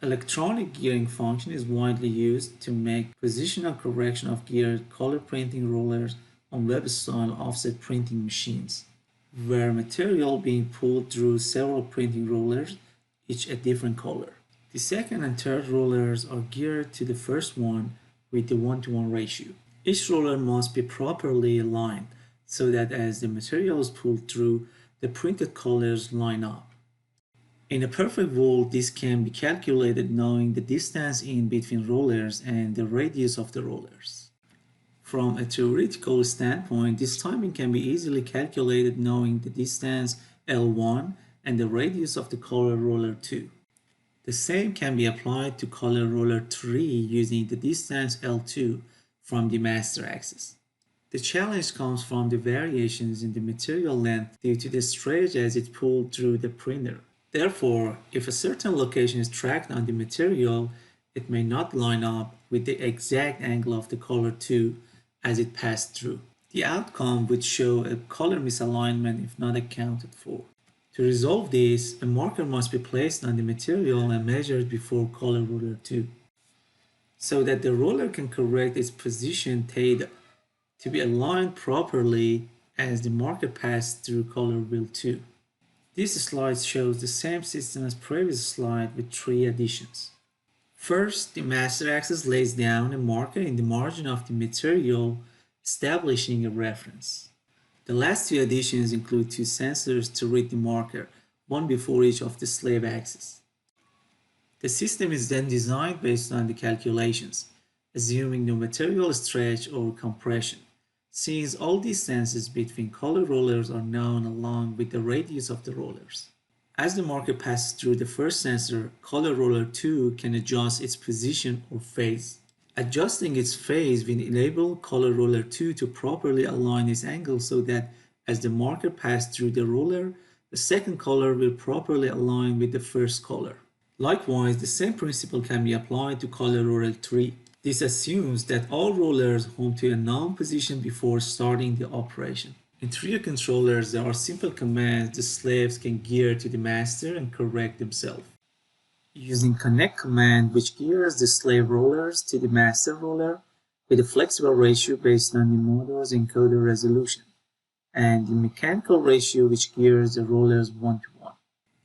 Electronic gearing function is widely used to make positional correction of geared color printing rollers on web-style offset printing machines, where material being pulled through several printing rollers, each a different color. The second and third rollers are geared to the first one with the 1-to-1 ratio. Each roller must be properly aligned so that as the material is pulled through, the printed colors line up. In a perfect world, this can be calculated knowing the distance in between rollers and the radius of the rollers. From a theoretical standpoint, this timing can be easily calculated knowing the distance L1 and the radius of the color roller 2. The same can be applied to color roller 3 using the distance L2 from the master axis. The challenge comes from the variations in the material length due to the stretch as it pulled through the printer. Therefore, if a certain location is tracked on the material, it may not line up with the exact angle of the color 2 as it passed through. The outcome would show a color misalignment if not accounted for. To resolve this, a marker must be placed on the material and measured before color roller 2, so that the roller can correct its position theta to be aligned properly as the marker passed through color wheel 2. This slide shows the same system as previous slide with 3 additions. First, the master axis lays down a marker in the margin of the material, establishing a reference. The last 2 additions include 2 sensors to read the marker, one before each of the slave axes. The system is then designed based on the calculations, assuming no material stretch or compression, since all distances between color rollers are known along with the radius of the rollers. As the marker passes through the first sensor, color roller 2 can adjust its position or phase. Adjusting its phase will enable color roller 2 to properly align its angle so that as the marker passes through the roller, the second color will properly align with the first color. Likewise, the same principle can be applied to color roller 3. This assumes that all rollers home to a known position before starting the operation. In trio controllers, there are simple commands the slaves can gear to the master and correct themselves. Using connect command, which gears the slave rollers to the master roller with a flexible ratio based on the motor's encoder resolution, and the mechanical ratio which gears the rollers 1-to-1.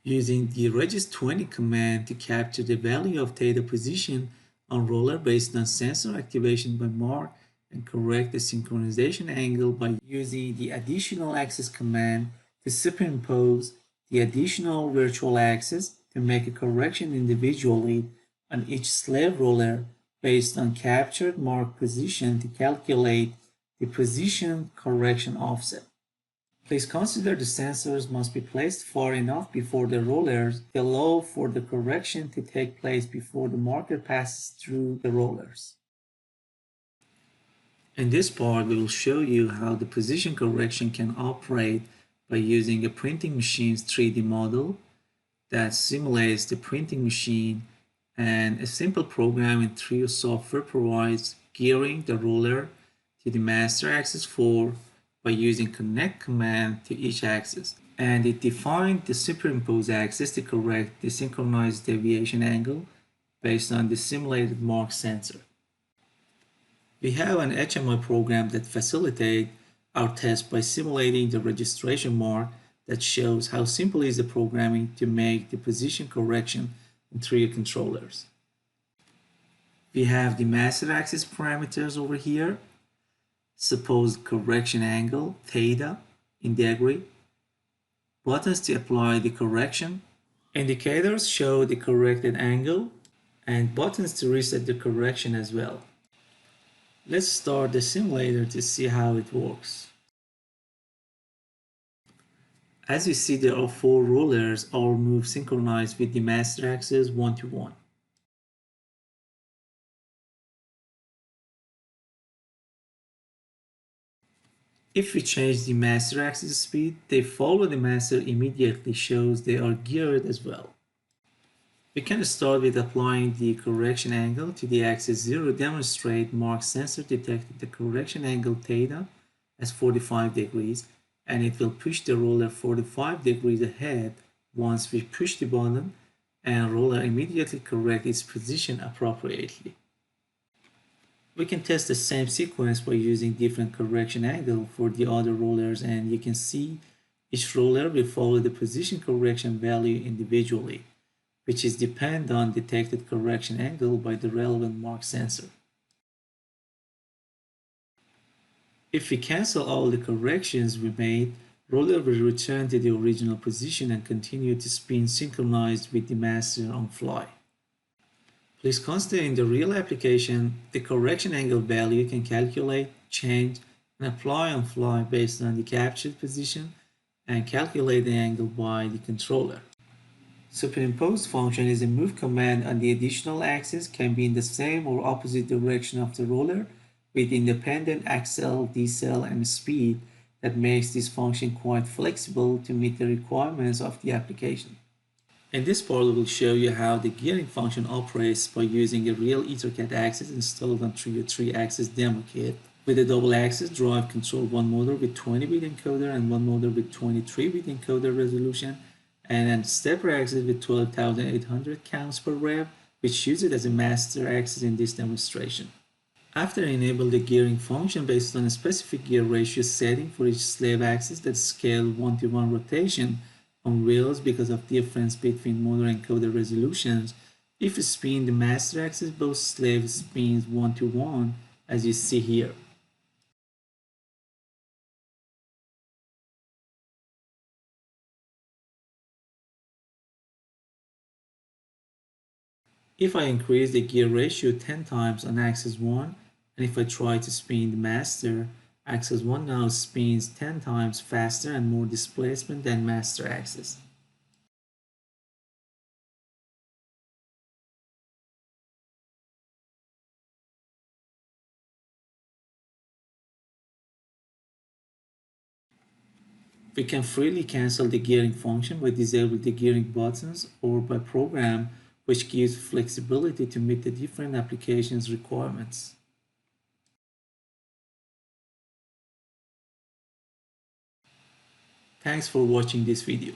Using the regis20 command to capture the value of theta position on roller based on sensor activation by mark and correct the synchronization angle by using the additional axis command to superimpose the additional virtual axis to make a correction individually on each slave roller based on captured mark position to calculate the position correction offset. Please consider the sensors must be placed far enough before the rollers to allow for the correction to take place before the marker passes through the rollers. In this part, we will show you how the position correction can operate by using a printing machine's 3D model that simulates the printing machine, and a simple program in Trio software provides gearing the roller to the master axis 4 by using connect command to each axis, and it defined the superimposed axis to correct the synchronized deviation angle based on the simulated mark sensor. We have an HMI program that facilitates our test by simulating the registration mark that shows how simple is the programming to make the position correction in trio controllers. We have the master axis parameters over here, supposed correction angle, theta, in degree, buttons to apply the correction, indicators show the corrected angle, and buttons to reset the correction as well. Let's start the simulator to see how it works. As you see, there are 4 rollers, all move synchronized with the master axis 1-to-1. If we change the master axis speed, they follow the master immediately, shows they are geared as well. We can start with applying the correction angle to the axis 0. Demonstrate mark sensor detected the correction angle theta as 45 degrees, and it will push the roller 45 degrees ahead once we push the button, and roller immediately corrects its position appropriately. We can test the same sequence by using different correction angle for the other rollers, and you can see each roller will follow the position correction value individually, which is dependent on detected correction angle by the relevant mark sensor. If we cancel all the corrections we made, roller will return to the original position and continue to spin synchronized with the master on fly. Please consider in the real application, the correction angle value can calculate, change, and apply on fly based on the captured position and calculate the angle by the controller. Superimposed function is a move command on the additional axis, can be in the same or opposite direction of the roller with independent accel, decel, and speed that makes this function quite flexible to meet the requirements of the application. In this part, we will show you how the gearing function operates by using a real EtherCAT axis installed on your 3-axis demo kit. With a double axis drive control one motor with 20-bit encoder and one motor with 23-bit encoder resolution, and a stepper axis with 12,800 counts per rev, which uses it as a master axis in this demonstration. After enable the gearing function based on a specific gear ratio setting for each slave axis that scale 1-to-1 rotation on wheels because of difference between motor and encoder resolutions, if you spin the master axis, both slave spins 1-to-1 as you see here. If I increase the gear ratio 10 times on axis 1, and if I try to spin the master, axis 1 now spins 10 times faster and more displacement than master axis. We can freely cancel the gearing function by disabling the gearing buttons or by program, which gives flexibility to meet the different applications requirements. Thanks for watching this video.